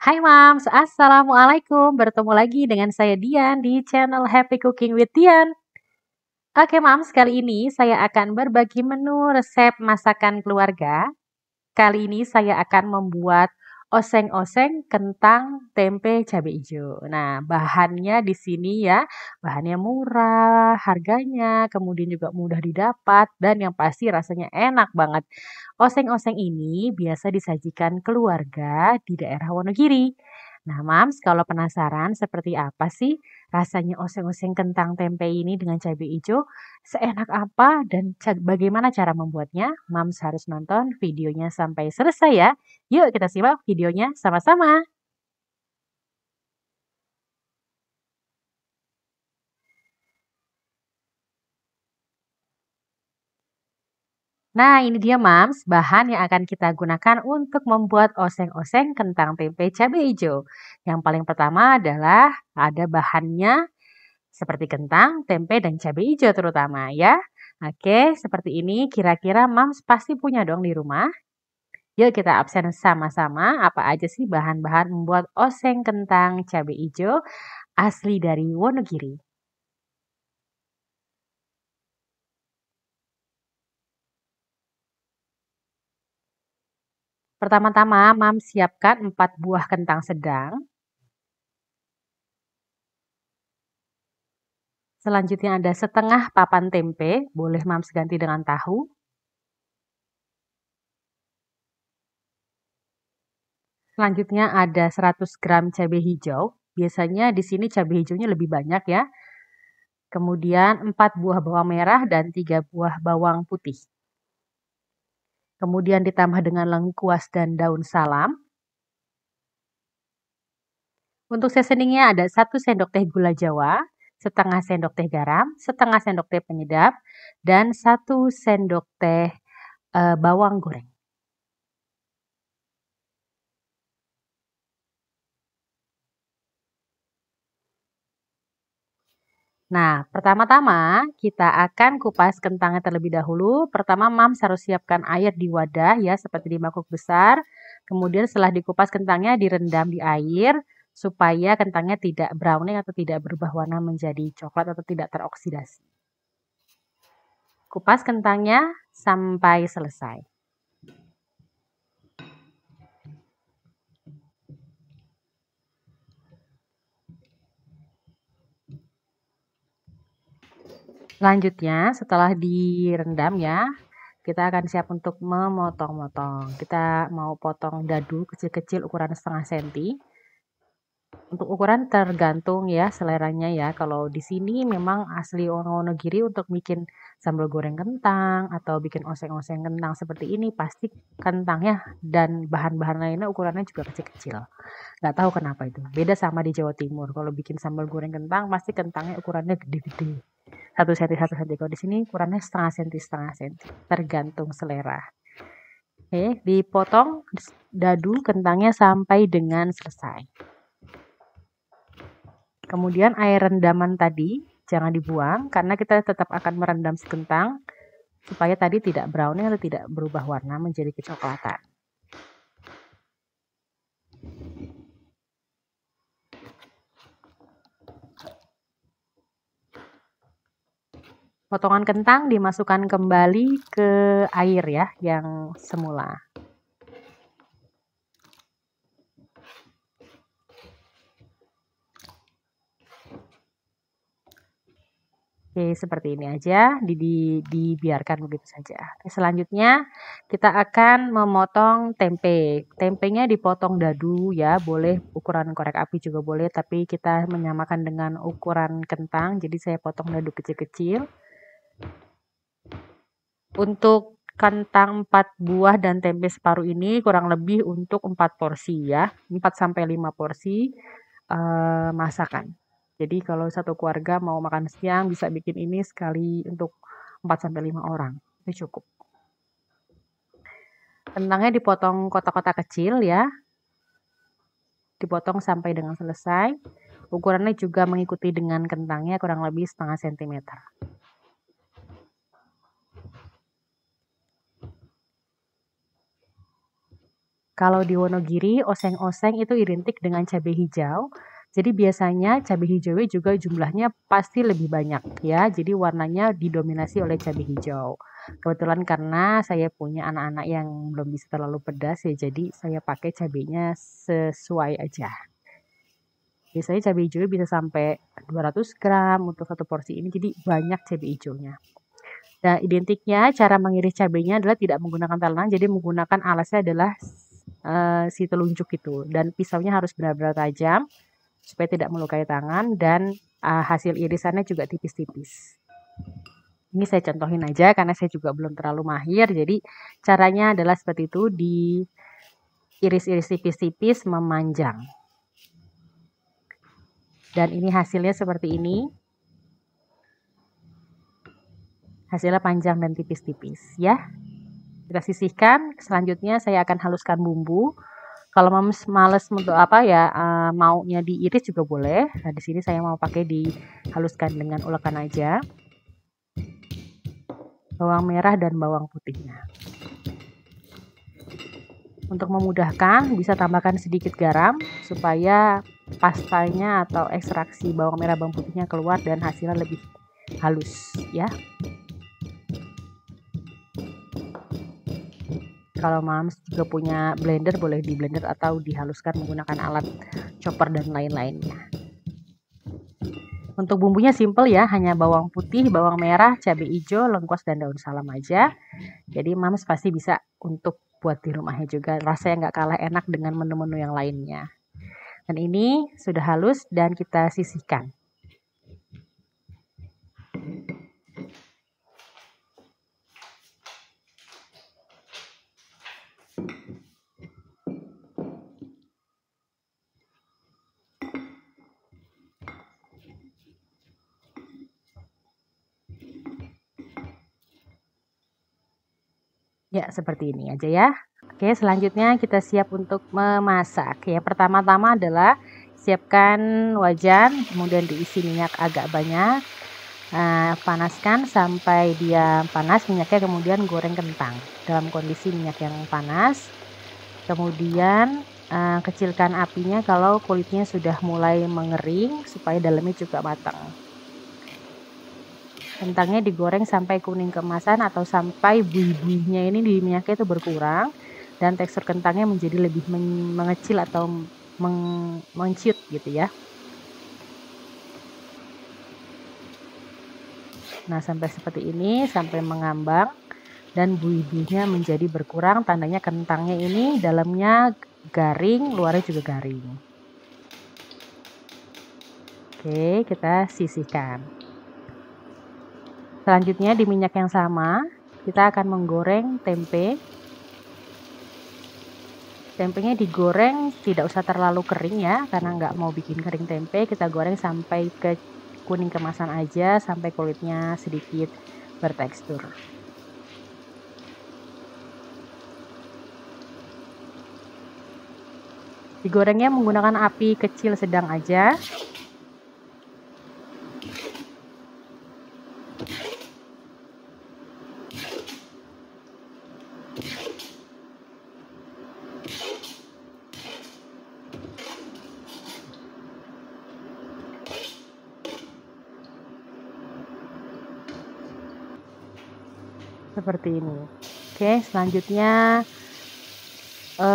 Hai Mams, Assalamualaikum. Bertemu lagi dengan saya Dian di channel Happy Cooking with Dian. Oke Mams, kali ini saya akan berbagi menu resep masakan keluarga. Kali ini saya akan membuat oseng-oseng kentang tempe cabai hijau. Nah, bahannya di sini ya, bahannya murah, harganya, kemudian juga mudah didapat, dan yang pasti rasanya enak banget. Oseng-oseng ini biasa disajikan keluarga di daerah Wonogiri. Nah, Mams, kalau penasaran seperti apa sih rasanya oseng-oseng kentang tempe ini dengan cabai hijau? Seenak apa dan bagaimana cara membuatnya? Mams harus nonton videonya sampai selesai ya. Yuk kita simak videonya sama-sama. Nah, ini dia Mams, bahan yang akan kita gunakan untuk membuat oseng-oseng kentang tempe cabai hijau. Yang paling pertama adalah ada bahannya seperti kentang, tempe, dan cabai hijau terutama ya. Oke, seperti ini kira-kira Mams pasti punya dong di rumah. Yuk kita absen sama-sama apa aja sih bahan-bahan membuat oseng kentang cabai hijau asli dari Wonogiri. Pertama-tama, Mam siapkan 4 buah kentang sedang. Selanjutnya ada setengah papan tempe, boleh Mams ganti dengan tahu. Selanjutnya ada 100 gram cabai hijau. Biasanya di sini cabai hijaunya lebih banyak ya. Kemudian 4 buah bawang merah dan 3 buah bawang putih. Kemudian ditambah dengan lengkuas dan daun salam. Untuk seasoningnya ada 1 sendok teh gula jawa, setengah sendok teh garam, setengah sendok teh penyedap, dan 1 sendok teh bawang goreng. Nah, pertama-tama kita akan kupas kentangnya terlebih dahulu. Pertama, Mams harus siapkan air di wadah ya, seperti di mangkuk besar. Kemudian setelah dikupas kentangnya direndam di air supaya kentangnya tidak browning atau tidak berubah warna menjadi coklat atau tidak teroksidasi. Kupas kentangnya sampai selesai. Selanjutnya, setelah direndam ya, kita akan siap untuk memotong-motong. Kita mau potong dadu kecil-kecil ukuran setengah senti. Untuk ukuran tergantung ya seleranya ya. Kalau di sini memang asli Wonogiri untuk bikin sambal goreng kentang atau bikin oseng-oseng kentang seperti ini pasti kentangnya dan bahan-bahan lainnya ukurannya juga kecil-kecil. Nggak tahu kenapa itu. Beda sama di Jawa Timur. Kalau bikin sambal goreng kentang pasti kentangnya ukurannya gede-gede. 1 senti 1 senti. Kalau di sini ukurannya setengah senti. Tergantung selera. Oke, dipotong dadu kentangnya sampai dengan selesai. Kemudian air rendaman tadi jangan dibuang karena kita tetap akan merendam si kentang supaya tadi tidak browning atau tidak berubah warna menjadi kecoklatan. Potongan kentang dimasukkan kembali ke air ya yang semula. Oke, seperti ini aja, dibiarkan begitu saja. Selanjutnya kita akan memotong tempe. Tempenya dipotong dadu ya, boleh ukuran korek api juga boleh, tapi kita menyamakan dengan ukuran kentang, jadi saya potong dadu kecil-kecil. Untuk kentang 4 buah dan tempe separuh ini kurang lebih untuk 4 porsi ya, 4 sampai 5 porsi masakan. Jadi kalau satu keluarga mau makan siang bisa bikin ini sekali untuk 4 sampai 5 orang. Itu cukup. Kentangnya dipotong kotak-kotak kecil ya. Dipotong sampai dengan selesai. Ukurannya juga mengikuti dengan kentangnya kurang lebih setengah sentimeter. Kalau di Wonogiri, oseng-oseng itu identik dengan cabai hijau. Jadi biasanya cabai hijaunya juga jumlahnya pasti lebih banyak ya. Jadi warnanya didominasi oleh cabai hijau. Kebetulan karena saya punya anak-anak yang belum bisa terlalu pedas ya, jadi saya pakai cabainya sesuai aja. Biasanya cabai hijau bisa sampai 200 gram untuk satu porsi ini, jadi banyak cabai hijaunya. Nah, identiknya cara mengiris cabainya adalah tidak menggunakan tangan, jadi menggunakan alasnya adalah si telunjuk itu, dan pisaunya harus benar-benar tajam supaya tidak melukai tangan, dan hasil irisannya juga tipis-tipis. Ini saya contohin aja karena saya juga belum terlalu mahir, jadi caranya adalah seperti itu, diiris-iris tipis-tipis memanjang. Dan ini hasilnya seperti ini. Hasilnya panjang dan tipis-tipis ya. Kita sisihkan, selanjutnya saya akan haluskan bumbu. Kalau males untuk apa ya, maunya diiris juga boleh. Nah, di sini saya mau pakai dihaluskan dengan ulekan aja. Bawang merah dan bawang putihnya. Untuk memudahkan, bisa tambahkan sedikit garam supaya pastanya atau ekstraksi bawang merah bawang putihnya keluar dan hasilnya lebih halus ya. Kalau Mams juga punya blender, boleh di blender atau dihaluskan menggunakan alat chopper dan lain-lainnya. Untuk bumbunya simple ya, hanya bawang putih, bawang merah, cabai hijau, lengkuas, dan daun salam aja. Jadi Mams pasti bisa untuk buat di rumahnya juga. Rasanya nggak kalah enak dengan menu-menu yang lainnya. Dan ini sudah halus dan kita sisihkan. Ya, seperti ini aja ya. Oke, selanjutnya kita siap untuk memasak. Ya, pertama-tama adalah siapkan wajan, kemudian diisi minyak agak banyak. Panaskan sampai dia panas minyaknya, kemudian goreng kentang dalam kondisi minyak yang panas. Kemudian kecilkan apinya kalau kulitnya sudah mulai mengering supaya dalamnya juga matang. Kentangnya digoreng sampai kuning keemasan atau sampai buih-buihnya ini di minyaknya itu berkurang dan tekstur kentangnya menjadi lebih mengecil atau menciut gitu ya. Nah, sampai seperti ini, sampai mengambang dan buih-buihnya menjadi berkurang, tandanya kentangnya ini dalamnya garing, luarnya juga garing. Oke, kita sisihkan. Selanjutnya di minyak yang sama, kita akan menggoreng tempe. Tempenya digoreng tidak usah terlalu kering ya, karena nggak mau bikin kering tempe. Kita goreng sampai ke kuning kemasan aja, sampai kulitnya sedikit bertekstur. Digorengnya menggunakan api kecil sedang aja. Seperti ini. Oke, selanjutnya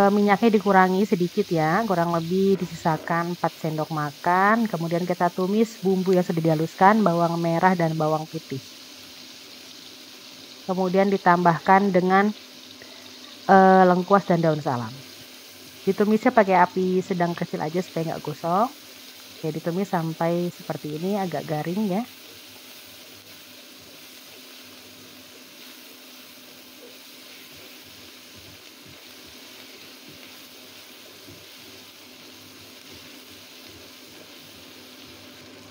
minyaknya dikurangi sedikit ya, kurang lebih disisakan 4 sendok makan. Kemudian kita tumis bumbu yang sudah dihaluskan, bawang merah dan bawang putih. Kemudian ditambahkan dengan lengkuas dan daun salam. Ditumisnya pakai api sedang kecil aja supaya nggak gosong. Oke, ditumis sampai seperti ini, agak garing ya.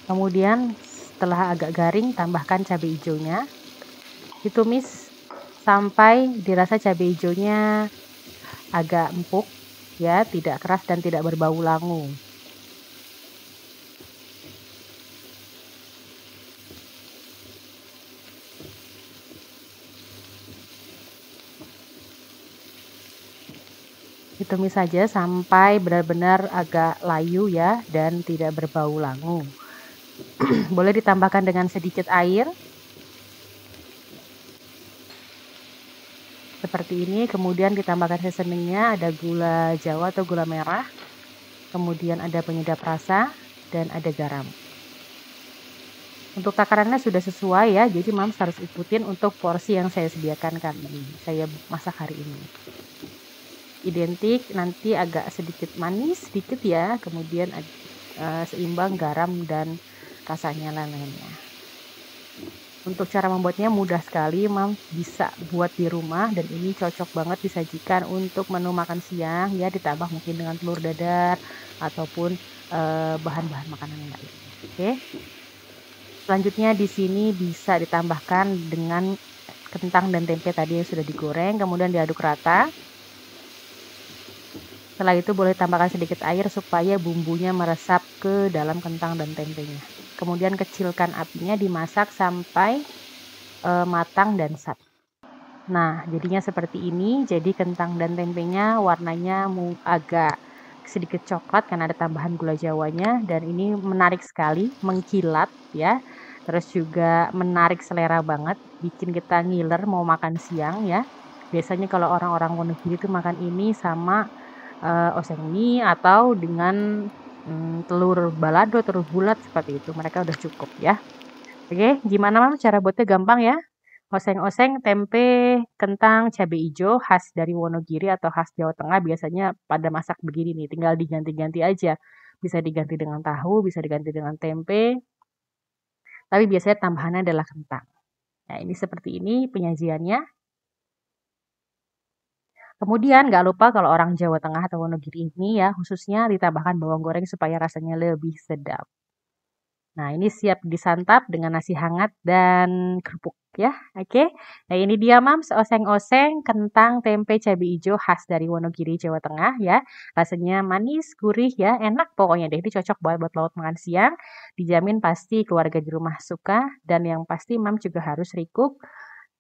Kemudian setelah agak garing, tambahkan cabai hijaunya. Ditumis sampai dirasa cabai hijaunya agak empuk ya, tidak keras dan tidak berbau langu. Ditumis saja sampai benar-benar agak layu ya dan tidak berbau langu. Boleh ditambahkan dengan sedikit air seperti ini, kemudian ditambahkan seasoningnya, ada gula jawa atau gula merah, kemudian ada penyedap rasa, dan ada garam. Untuk takarannya sudah sesuai ya, jadi Mams harus ikutin untuk porsi yang saya sediakan kali ini. Saya masak hari ini. Identik, nanti agak sedikit manis, sedikit ya, kemudian seimbang garam dan rasanya lainnya. Untuk cara membuatnya mudah sekali, Mams bisa buat di rumah dan ini cocok banget disajikan untuk menu makan siang ya, ditambah mungkin dengan telur dadar ataupun bahan-bahan makanan yang lain. Oke. Selanjutnya di sini bisa ditambahkan dengan kentang dan tempe tadi yang sudah digoreng, kemudian diaduk rata. Setelah itu boleh tambahkan sedikit air supaya bumbunya meresap ke dalam kentang dan tempenya. Kemudian kecilkan apinya, dimasak sampai matang dan sat. Nah, jadinya seperti ini. Jadi kentang dan tempenya warnanya agak sedikit coklat karena ada tambahan gula jawanya, dan ini menarik sekali, mengkilat ya. Terus juga menarik selera banget, bikin kita ngiler mau makan siang ya. Biasanya kalau orang-orang Wonogiri itu makan ini sama oseng mie atau dengan telur balado, telur bulat seperti itu. Mereka udah cukup ya. Oke, gimana Mam? Cara buatnya gampang ya. Oseng-oseng tempe, kentang, cabai hijau khas dari Wonogiri atau khas Jawa Tengah biasanya pada masak begini nih, tinggal diganti-ganti aja. Bisa diganti dengan tahu, bisa diganti dengan tempe, tapi biasanya tambahannya adalah kentang. Nah, ini seperti ini penyajiannya. Kemudian nggak lupa kalau orang Jawa Tengah atau Wonogiri ini ya, khususnya ditambahkan bawang goreng supaya rasanya lebih sedap. Nah, ini siap disantap dengan nasi hangat dan kerupuk ya. Oke. Nah, ini dia Mams, oseng-oseng kentang tempe cabai hijau khas dari Wonogiri, Jawa Tengah ya. Rasanya manis, gurih ya, enak pokoknya deh. Ini cocok banget buat lauk makan siang. Dijamin pasti keluarga di rumah suka, dan yang pasti Mams juga harus recook.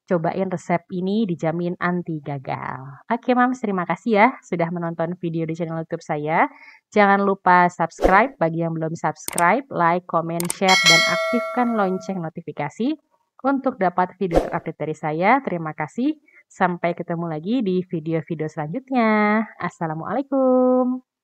Cobain resep ini, dijamin anti gagal. Oke Mams, terima kasih ya sudah menonton video di channel YouTube saya. Jangan lupa subscribe bagi yang belum subscribe, like, comment, share, dan aktifkan lonceng notifikasi untuk dapat video terupdate dari saya. Terima kasih. Sampai ketemu lagi di video-video selanjutnya. Assalamualaikum.